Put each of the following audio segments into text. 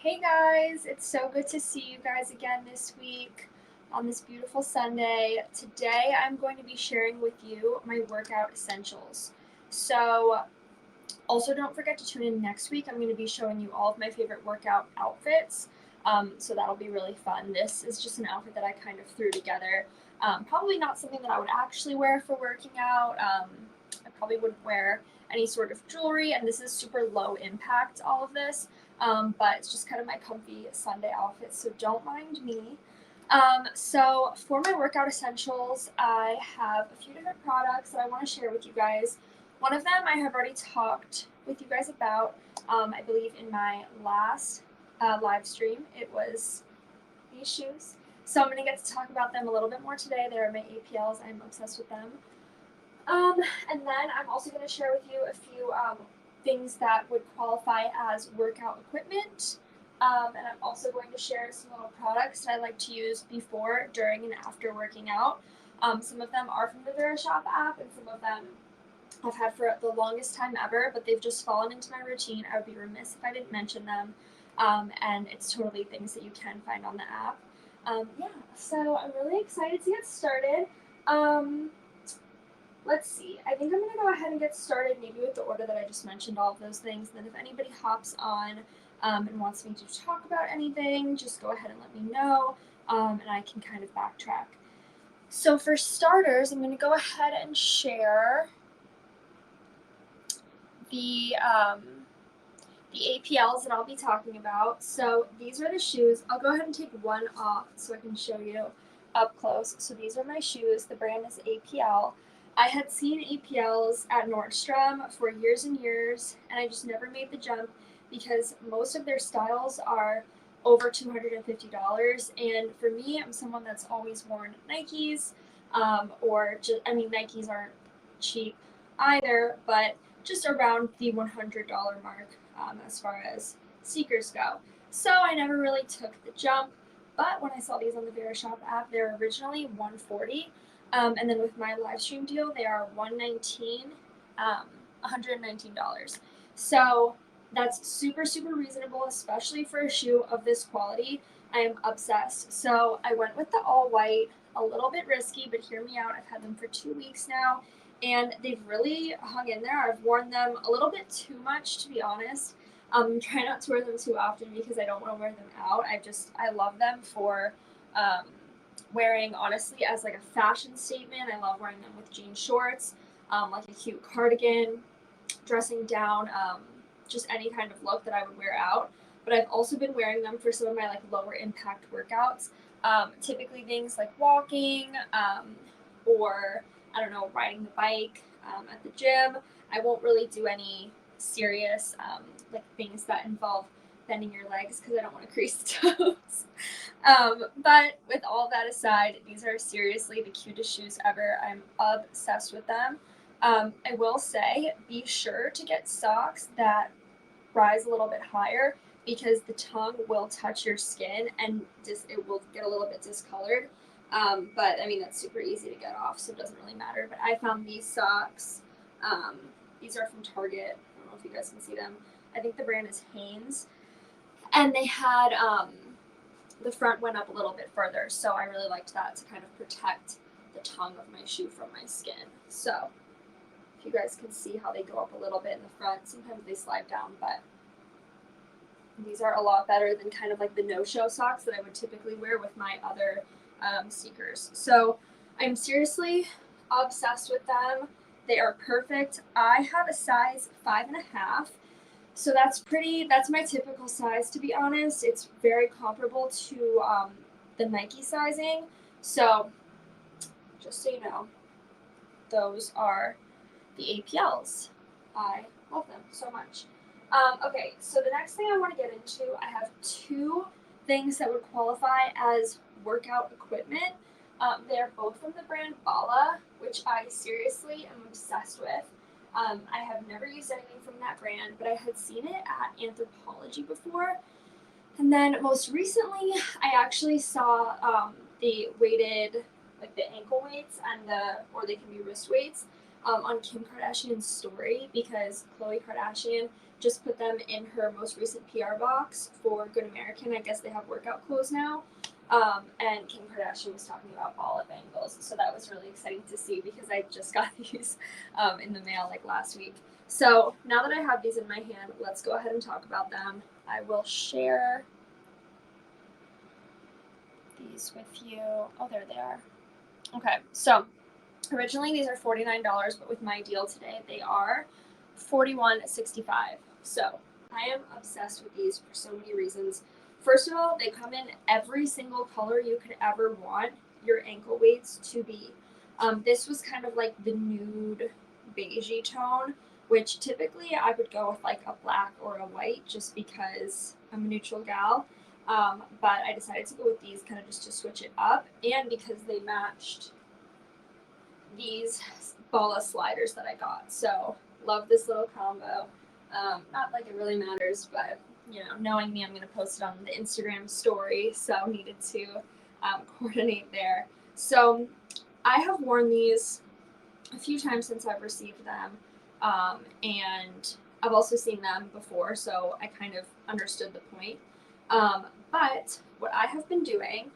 Hey guys, it's so good to see you guys again this week on this beautiful Sunday. Today I'm going to be sharing with you my workout essentials. So, also don't forget to tune in next week. I'm going to be showing you all of my favorite workout outfits. So that'll be really fun. This is just an outfit that I kind of threw together. Probably not something that I would actually wear for working out. I probably wouldn't wear any sort of jewelry, and this is super low impact, all of this. But it's just kind of my comfy Sunday outfit, so don't mind me. So for my workout essentials, I have a few different products that I want to share with you guys. One of them I have already talked with you guys about, I believe in my last live stream. It was these shoes. So I'm going to get to talk about them a little bit more today. They are my APLs. I'm obsessed with them. Um, and then I'm also going to share with you a few things that would qualify as workout equipment. And I'm also going to share some little products that I like to use before, during, and after working out. Some of them are from the Verishop app, and some of them I've had for the longest time ever, but they've just fallen into my routine. I would be remiss if I didn't mention them. And it's totally things that you can find on the app. Yeah, so I'm really excited to get started. Um, let's see. I think I'm going to go ahead and get started maybe with the order that I just mentioned, all of those things. And then if anybody hops on and wants me to talk about anything, just go ahead and let me know, and I can kind of backtrack. So for starters, I'm going to go ahead and share the um, the APLs that I'll be talking about. So these are the shoes. I'll go ahead and take one off so I can show you up close. So these are my shoes. The brand is APL. I had seen APLs at Nordstrom for years and years, and I just never made the jump because most of their styles are over $250. And for me, I'm someone that's always worn Nikes, or just, I mean, Nikes aren't cheap either, but just around the $100 mark, as far as sneakers go. So I never really took the jump, but when I saw these on the Verishop app, they were originally $140, and then with my live stream deal, they are $119, $119. So that's super super reasonable, especially for a shoe of this quality. I am obsessed. So I went with the all white, a little bit risky, but hear me out. I've had them for 2 weeks now, and they've really hung in there. I've worn them a little bit too much, to be honest. Try not to wear them too often because I don't want to wear them out. I love them for um, wearing, honestly, as like a fashion statement. I love wearing them with jean shorts, like a cute cardigan, dressing down, just any kind of look that I would wear out. But I've also been wearing them for some of my like lower impact workouts. Typically things like walking, or I don't know, riding the bike, at the gym. I won't really do any serious like things that involve bending your legs because I don't want to crease the toes. But with all that aside, these are seriously the cutest shoes ever. I'm obsessed with them. I will say, be sure to get socks that rise a little bit higher because the tongue will touch your skin and it will get a little bit discolored. But I mean, that's super easy to get off, so it doesn't really matter. But I found these socks. Um, these are from Target. I don't know if you guys can see them. I think the brand is Hanes. And they had the front went up a little bit further, so I really liked that to kind of protect the tongue of my shoe from my skin. So if you guys can see how they go up a little bit in the front, sometimes they slide down, but these are a lot better than kind of like the no-show socks that I would typically wear with my other sneakers. So I'm seriously obsessed with them. They are perfect. I have a size 5.5. So that's my typical size, to be honest. It's very comparable to the Nike sizing. So just so you know, those are the APLs. I love them so much. Okay, so the next thing I want to get into, I have two things that would qualify as workout equipment. They're both from the brand Bala, which I seriously am obsessed with. I have never used anything from that brand, but I had seen it at Anthropology before. And then most recently, I actually saw the weighted, like the ankle weights or they can be wrist weights, on Kim Kardashian's story because Khloe Kardashian just put them in her most recent PR box for Good American. I guess they have workout clothes now. And Kim Kardashian was talking about ball bangles, so that was really exciting to see because I just got these in the mail like last week. So now that I have these in my hand, let's go ahead and talk about them. I will share these with you. Oh, there they are. Okay, so originally these are $49, but with my deal today, they are $41.65. So I am obsessed with these for so many reasons. First of all, they come in every single color you could ever want your ankle weights to be. This was kind of like the nude beigey tone, which typically I would go with like a black or a white just because I'm a neutral gal. But I decided to go with these kind of just to switch it up, and because they matched these Bala sliders that I got. So love this little combo. Not like it really matters, but knowing me, I'm going to post it on the Instagram story, so needed to coordinate there. So I have worn these a few times since I've received them, and I've also seen them before, so I kind of understood the point. But what I have been doing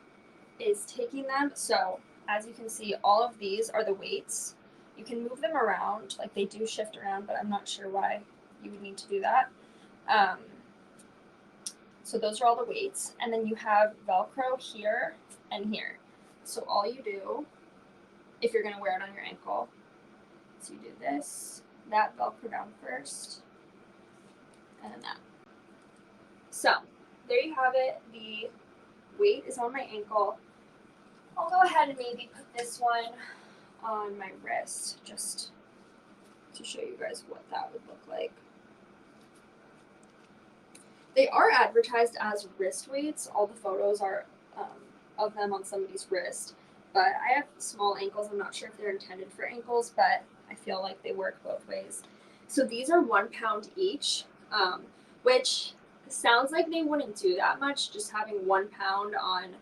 is taking them, so as you can see, all of these are the weights. You can move them around, like they do shift around, but I'm not sure why you would need to do that. So those are all the weights, and then you have Velcro here and here. So all you do, if you're going to wear it on your ankle, so you do this, that Velcro down first, and then that. So there you have it. The weight is on my ankle. I'll go ahead and maybe put this one on my wrist just to show you guys what that would look like. They are advertised as wrist weights. All the photos are of them on somebody's wrist, but I have small ankles. I'm not sure if they're intended for ankles, but I feel like they work both ways. So these are 1 pound each, which sounds like they wouldn't do that much, just having 1 pound on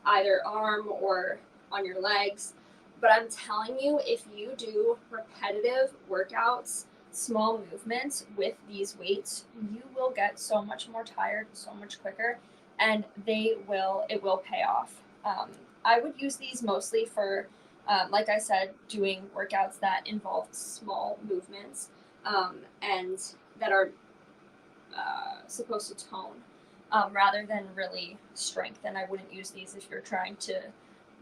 either arm or on your legs. But I'm telling you, if you do repetitive workouts, small movements with these weights, you will get so much more tired so much quicker, and it will pay off. I would use these mostly for, like I said, doing workouts that involve small movements, and that are supposed to tone, rather than really strengthen. I wouldn't use these if you're trying to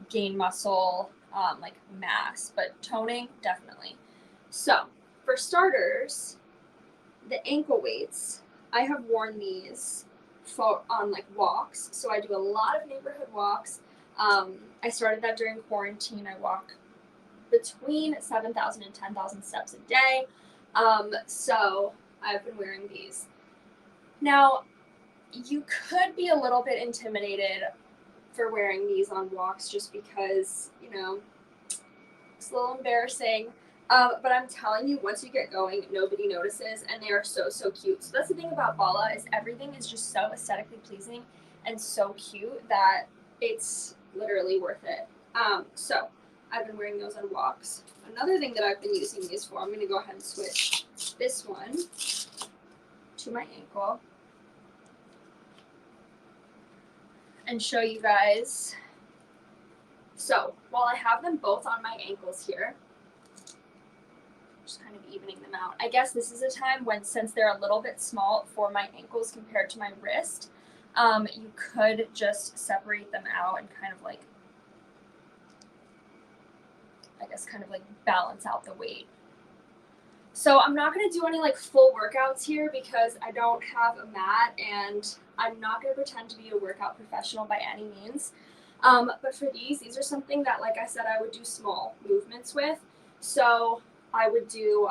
gain muscle, like mass, but toning, definitely. So for starters, the ankle weights, I have worn these on like walks. So I do a lot of neighborhood walks. I started that during quarantine. I walk between 7,000 and 10,000 steps a day. So I've been wearing these. Now, you could be a little bit intimidated for wearing these on walks just because, it's a little embarrassing. But I'm telling you, once you get going, nobody notices, and they are so, so cute. So that's the thing about Bala, is everything is just so aesthetically pleasing and so cute that it's literally worth it. So I've been wearing those on walks. Another thing that I've been using these for, I'm going to go ahead and switch this one to my ankle and show you guys. So while I have them both on my ankles here, just kind of evening them out. I guess this is a time when, since they're a little bit small for my ankles compared to my wrist, you could just separate them out and kind of like, I guess, kind of like balance out the weight. So I'm not going to do any like full workouts here because I don't have a mat, and I'm not going to pretend to be a workout professional by any means. But for these are something that, like I said, I would do small movements with. So I would do,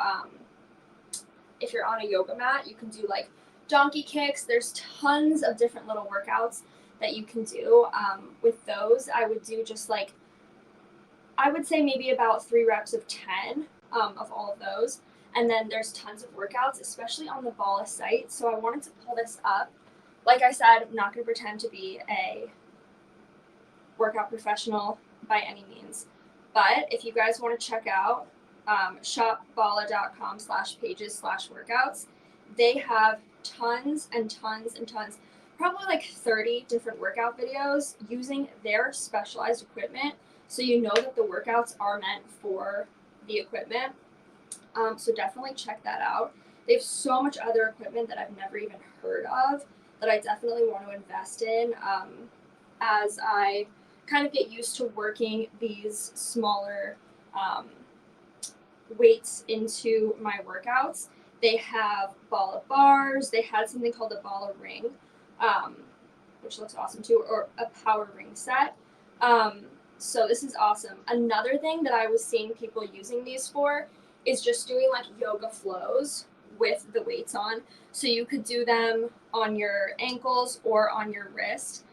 if you're on a yoga mat, you can do like donkey kicks. There's tons of different little workouts that you can do. With those, I would do just like, I would say maybe about 3 reps of 10 of all of those. And then there's tons of workouts, especially on the Bala site. So I wanted to pull this up. Like I said, I'm not going to pretend to be a workout professional by any means. But if you guys want to check out shopbala.com/pages/workouts, They have tons and tons and tons, probably like 30 different workout videos using their specialized equipment. So you know that the workouts are meant for the equipment. So definitely check that out. They have so much other equipment that I've never even heard of that I definitely want to invest in as I kind of get used to working these smaller weights into my workouts. They have ball of bars. They had something called a ball of ring, um, which looks awesome too, or a power ring set. So this is awesome. Another thing that I was seeing people using these for is just doing like yoga flows with the weights on. So you could do them on your ankles or on your wrist.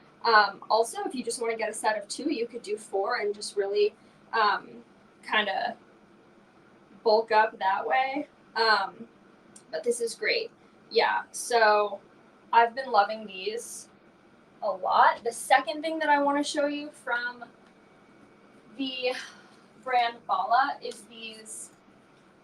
Also, if you just want to get a set of 2, you could do 4 and just really kind of bulk up that way. But this is great. Yeah, so I've been loving these a lot. The second thing that I want to show you from the brand Bala is these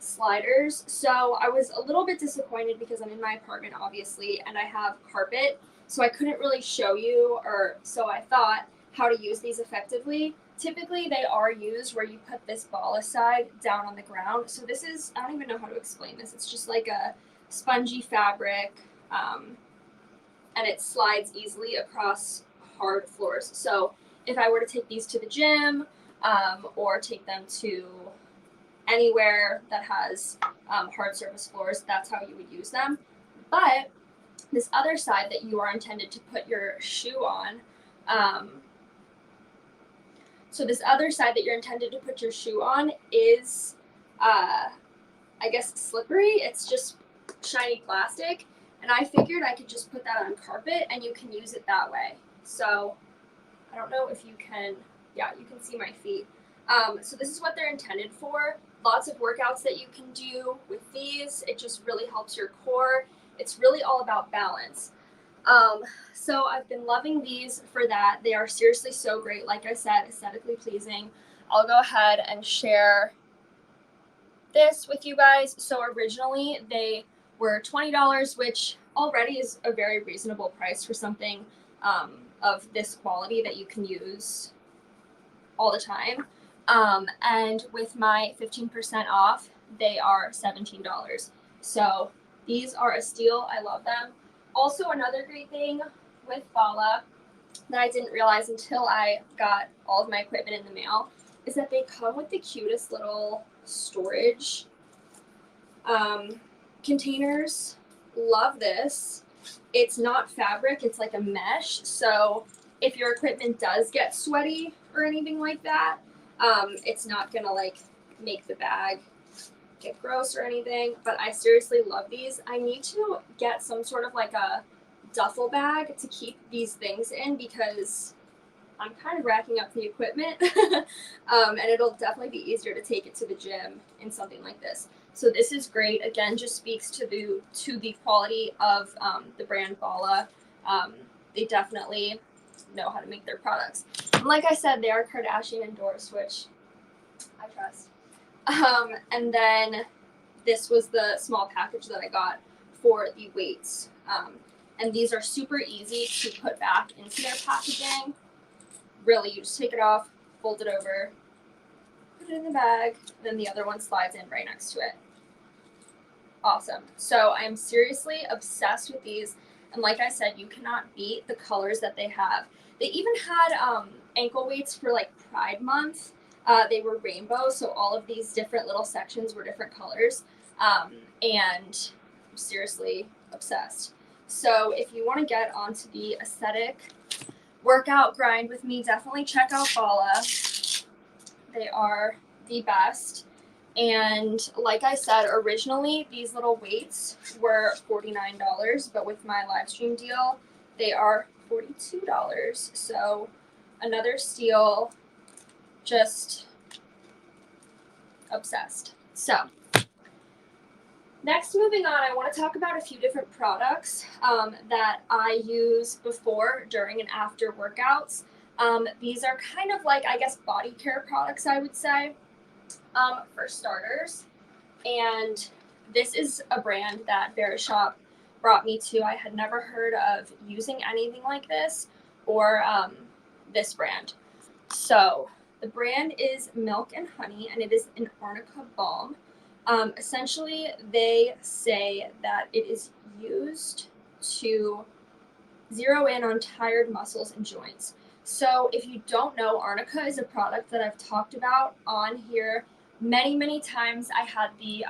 sliders. So I was a little bit disappointed because I'm in my apartment, obviously, and I have carpet, so I couldn't really show you, or so I thought, how to use these effectively. Typically, they are used where you put this ball aside down on the ground. So this is, I don't even know how to explain this. It's just like a spongy fabric, and it slides easily across hard floors. So if I were to take these to the gym, or take them to anywhere that has hard surface floors, that's how you would use them. But this other side that you are intended to put your shoe on, so this other side that you're intended to put your shoe on is, I guess, slippery. It's just shiny plastic. And I figured I could just put that on carpet and you can use it that way. So I don't know if you can, yeah, you can see my feet. So this is what they're intended for. Lots of workouts that you can do with these. It just really helps your core. It's really all about balance. So I've been loving these for that. They are seriously so great. Like I said, aesthetically pleasing. I'll go ahead and share this with you guys. So originally they were $20, which already is a very reasonable price for something of this quality that you can use all the time. And with my 15% off, they are $17. So these are a steal. I love them. Also, another great thing with Bala that I didn't realize until I got all of my equipment in the mail is that they come with the cutest little storage containers. Love this. It's not fabric, it's like a mesh. So if your equipment does get sweaty or anything like that, it's not gonna like make the bag get gross or anything. But I seriously love these. I need to get some sort of like a duffel bag to keep these things in because I'm kind of racking up the equipment. And it'll definitely be easier to take it to the gym in something like this. So this is great. Again, just speaks to the quality of the brand Bala. They definitely know how to make their products. And like I said, they are Kardashian endorsed, which I trust. And then this was the small package that I got for the weights. And these are super easy to put back into their packaging. Really, you just take it off, fold it over, put it in the bag, and then the other one slides in right next to it. Awesome. So I'm seriously obsessed with these. And like I said, you cannot beat the colors that they have. They even had ankle weights for like Pride Month. They were rainbow, so all of these different little sections were different colors. And I'm seriously obsessed. So if you want to get onto the aesthetic workout grind with me, definitely check out Bala. They are the best. And like I said, originally these little weights were $49, but with my live stream deal, they are $42. So another steal, just obsessed. So next, moving on, I want to talk about a few different products that I use before, during, and after workouts. These are kind of like, I guess, body care products, I would say, for starters. And this is a brand that Verishop brought me to. I had never heard of using anything like this or this brand. So the brand is Milk and Honey, and it is an arnica balm. Essentially, they say that it is used to zero in on tired muscles and joints. So if you don't know, arnica is a product that I've talked about on here many times. I had the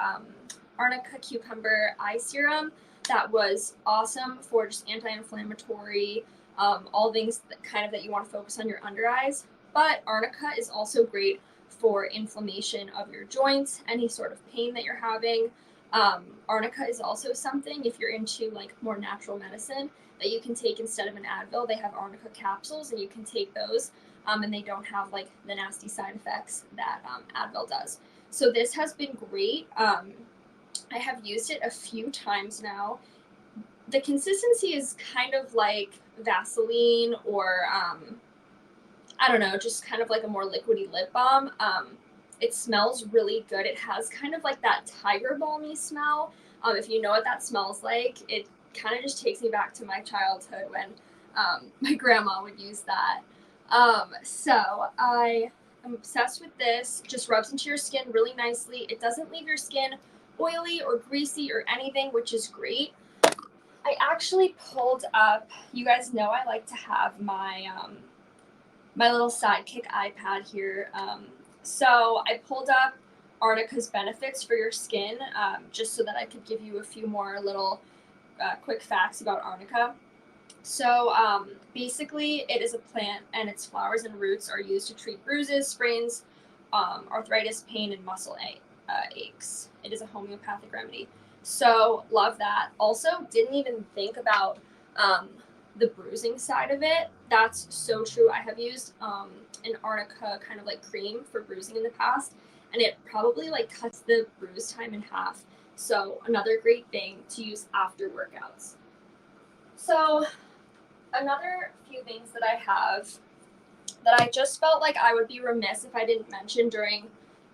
arnica cucumber eye serum that was awesome for just anti-inflammatory, all things that you want to focus on your under eyes. But arnica is also great for inflammation of your joints, any sort of pain that you're having. Arnica is also something, if you're into like more natural medicine, that you can take instead of an Advil. They have arnica capsules, and you can take those, and they don't have like the nasty side effects that Advil does. So this has been great. I have used it a few times now. The consistency is kind of like Vaseline or I don't know, just kind of like a more liquidy lip balm. It smells really good. It has kind of like that tiger balmy smell. If you know what that smells like, it kind of just takes me back to my childhood when my grandma would use that. So I am obsessed with this. Just rubs into your skin really nicely. It doesn't leave your skin oily or greasy or anything, which is great. I actually pulled up, you guys know I like to have my my little sidekick iPad here. So I pulled up Arnica's benefits for your skin, just so that I could give you a few more little quick facts about Arnica. So basically, it is a plant, and its flowers and roots are used to treat bruises, sprains, arthritis, pain, and muscle aches. It is a homeopathic remedy. So love that. Also, didn't even think about the bruising side of it. That's so true. I have used an arnica kind of like cream for bruising in the past, and it probably like cuts the bruise time in half. So another great thing to use after workouts. So another few things that I have that I just felt like I would be remiss if I didn't mention during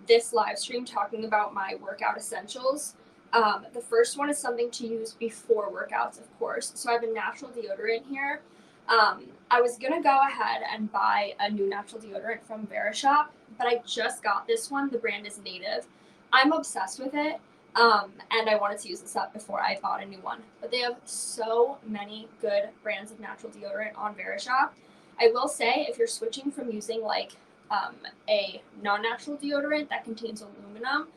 this live stream talking about my workout essentials. The first one is something to use before workouts, of course. So I have a natural deodorant here. I was going to go ahead and buy a new natural deodorant from Verishop, but I just got this one. The brand is Native. I'm obsessed with it, and I wanted to use this up before I bought a new one. But they have so many good brands of natural deodorant on Verishop. I will say, if you're switching from using like a non-natural deodorant that contains aluminum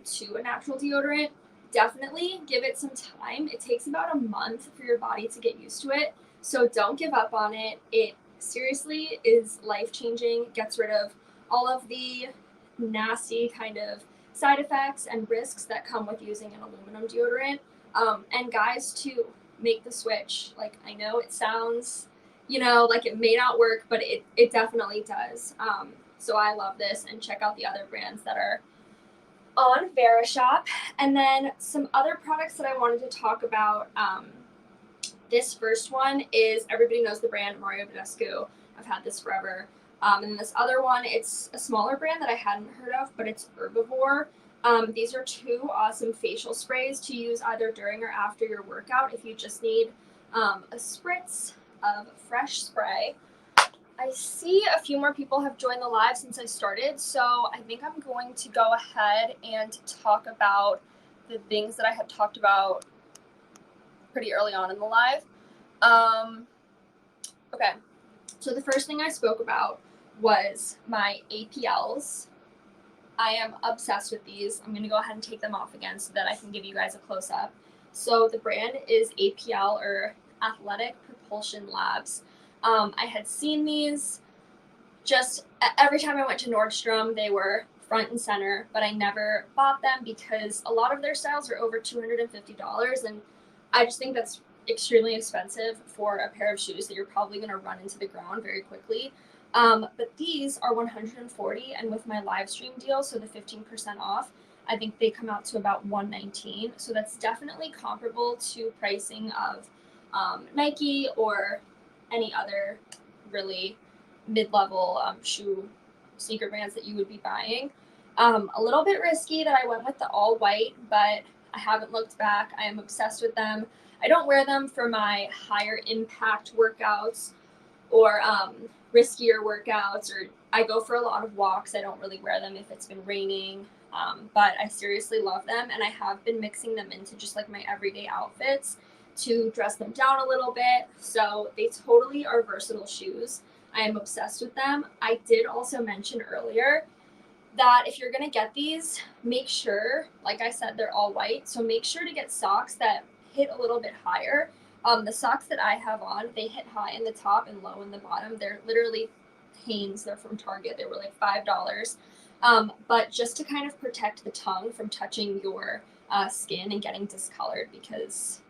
to a natural deodorant, definitely give it some time. It takes about a month for your body to get used to it. So don't give up on it. It seriously is life-changing. Gets rid of all of the nasty kind of side effects and risks that come with using an aluminum deodorant. And guys, too, make the switch. Like, I know it sounds, like it may not work, but it definitely does. So I love this, and check out the other brands that are on Verishop. And then some other products that I wanted to talk about. This first one is, everybody knows the brand Mario Badescu. I've had this forever. And this other one, it's a smaller brand that I hadn't heard of, but it's Herbivore. These are two awesome facial sprays to use either during or after your workout if you just need a spritz of fresh spray. I see a few more people have joined the live since I started, so I think I'm going to go ahead and talk about the things that I had talked about pretty early on in the live. Okay, so the first thing I spoke about was my APLs. I am obsessed with these. I'm going to go ahead and take them off again so that I can give you guys a close-up. So the brand is APL, or Athletic Propulsion Labs. I had seen these just every time I went to Nordstrom, they were front and center, but I never bought them because a lot of their styles are over $250, and I just think that's extremely expensive for a pair of shoes that you're probably going to run into the ground very quickly. But these are $140, and with my live stream deal, so the 15% off, I think they come out to about $119. So that's definitely comparable to pricing of Nike or any other really mid-level shoe sneaker brands that you would be buying. A little bit risky that I went with the all white, but I haven't looked back. I am obsessed with them. I don't wear them for my higher impact workouts or riskier workouts, or I go for a lot of walks. I don't really wear them if it's been raining, but I seriously love them, and I have been mixing them into just like my everyday outfits to dress them down a little bit. So they totally are versatile shoes. I am obsessed with them. I did also mention earlier that if you're gonna get these, make sure, like I said, they're all white, so make sure to get socks that hit a little bit higher. The socks that I have on, they hit high in the top and low in the bottom. They're literally Hanes. They're from Target. They were like $5. But just to kind of protect the tongue from touching your skin and getting discolored, because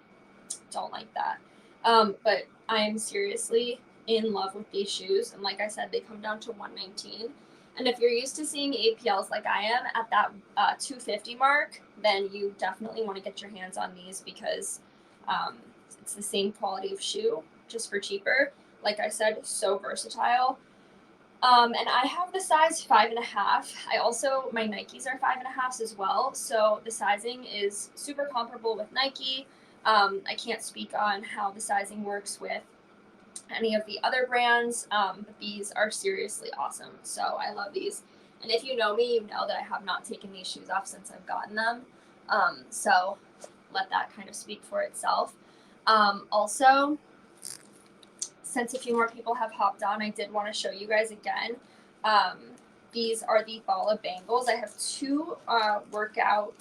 I don't like that. But I am seriously in love with these shoes, and like I said, they come down to $119. And if you're used to seeing APLs like I am at that $250 mark, then you definitely want to get your hands on these, because it's the same quality of shoe, just for cheaper. Like I said, so versatile. And I have the size 5.5. I also, my Nikes are 5.5s as well. So the sizing is super comparable with Nike. I can't speak on how the sizing works with any of the other brands, but these are seriously awesome. So I love these. And if you know me, you know that I have not taken these shoes off since I've gotten them. So let that kind of speak for itself. Also, since a few more people have hopped on, I did want to show you guys again. These are the Bala bangles. I have two workout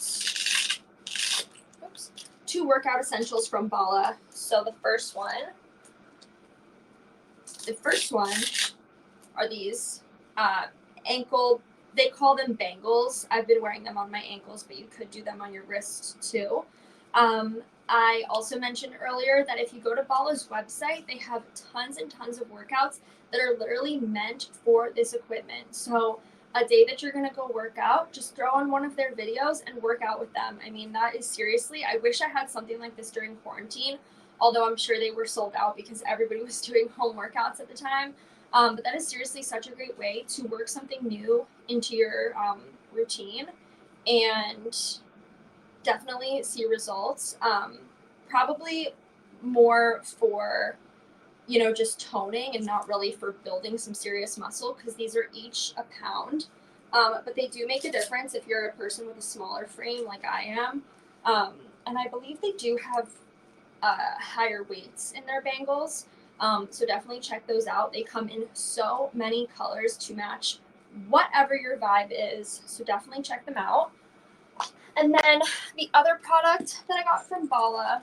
essentials from Bala. So the first one are these ankle, they call them bangles. I've been wearing them on my ankles, but you could do them on your wrists too. I also mentioned earlier that if you go to Bala's website, they have tons and tons of workouts that are literally meant for this equipment. So a day that you're going to go work out, just throw on one of their videos and work out with them. I mean, that is seriously, I wish I had something like this during quarantine, although I'm sure they were sold out because everybody was doing home workouts at the time. But that is seriously such a great way to work something new into your routine and definitely see results. Probably more for, just toning and not really for building some serious muscle, because these are each a pound. But they do make a difference if you're a person with a smaller frame like I am. And I believe they do have higher weights in their bangles. So definitely check those out. They come in so many colors to match whatever your vibe is. So definitely check them out. And then the other product that I got from Bala,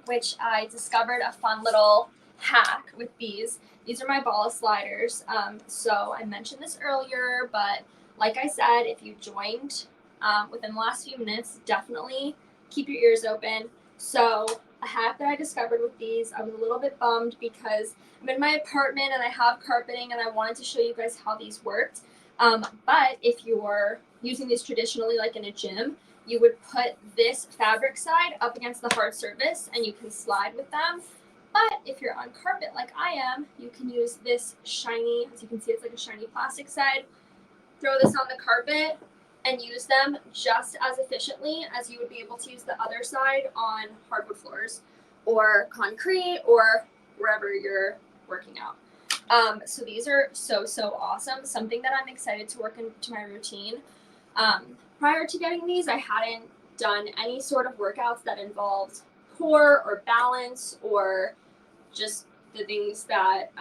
which I discovered a fun little hack with these. These are my Bala sliders. So I mentioned this earlier, but like I said, if you joined within the last few minutes, definitely keep your ears open. So a hack that I discovered with these, I was a little bit bummed because I'm in my apartment and I have carpeting and I wanted to show you guys how these worked. But if you're using these traditionally like in a gym, you would put this fabric side up against the hard surface and you can slide with them. But if you're on carpet like I am, you can use this shiny, as you can see, it's like a shiny plastic side. Throw this on the carpet and use them just as efficiently as you would be able to use the other side on hardwood floors or concrete or wherever you're working out. So these are so awesome. Something that I'm excited to work into my routine. Prior to getting these, I hadn't done any sort of workouts that involved core or balance or just the things that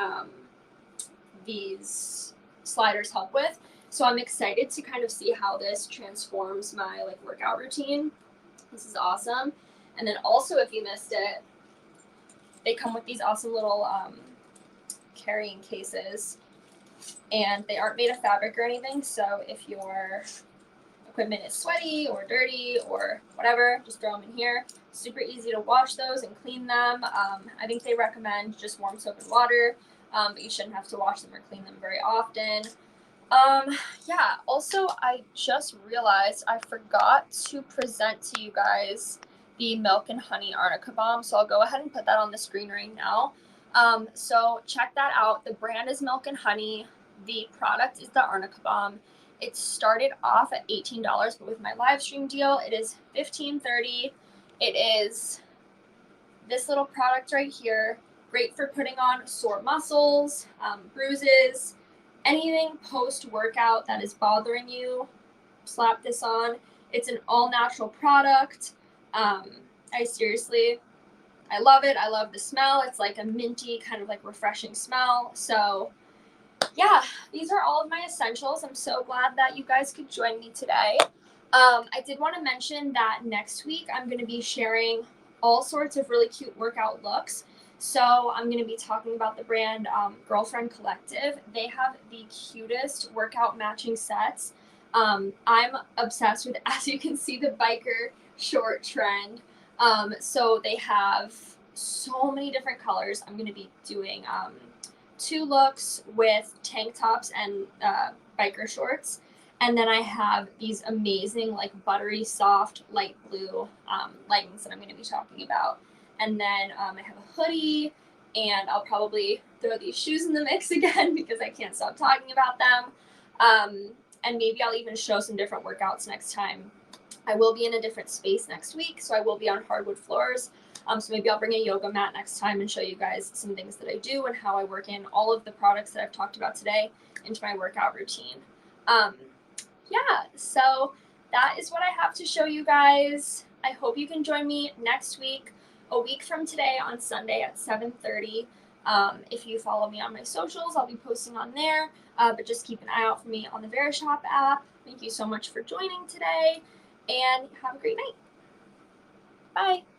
these sliders help with. So I'm excited to kind of see how this transforms my workout routine. This is awesome. And then also, if you missed it, they come with these awesome little carrying cases, and they aren't made of fabric or anything. So if your equipment is sweaty or dirty or whatever, just throw them in here. Super easy to wash those and clean them. I think they recommend just warm soap and water, but you shouldn't have to wash them or clean them very often. Yeah, also I just realized I forgot to present to you guys the Milk and Honey Arnica Balm, so I'll go ahead and put that on the screen right now. So check that out. The brand is Milk and Honey. The product is the Arnica Balm. It started off at $18, but with my live stream deal, it is $15.30. It is this little product right here, great for putting on sore muscles, bruises, anything post-workout that is bothering you, slap this on. It's an all-natural product. I love it. I love the smell. It's like a minty, kind of like refreshing smell. So yeah, these are all of my essentials. I'm so glad that you guys could join me today. I did want to mention that next week I'm going to be sharing all sorts of really cute workout looks. So I'm going to be talking about the brand Girlfriend Collective. They have the cutest workout matching sets. I'm obsessed with, as you can see, the biker short trend. So they have so many different colors. I'm going to be doing 2 looks with tank tops and biker shorts. And then I have these amazing, like buttery soft, light blue leggings that I'm going to be talking about. And then I have a hoodie, and I'll probably throw these shoes in the mix again because I can't stop talking about them. And maybe I'll even show some different workouts next time. I will be in a different space next week, so I will be on hardwood floors. So maybe I'll bring a yoga mat next time and show you guys some things that I do and how I work in all of the products that I've talked about today into my workout routine. Yeah, so that is what I have to show you guys. I hope you can join me next week, a week from today on Sunday at 7:30. If you follow me on my socials, I'll be posting on there, but just keep an eye out for me on the Verishop app. Thank you so much for joining today, and have a great night. Bye.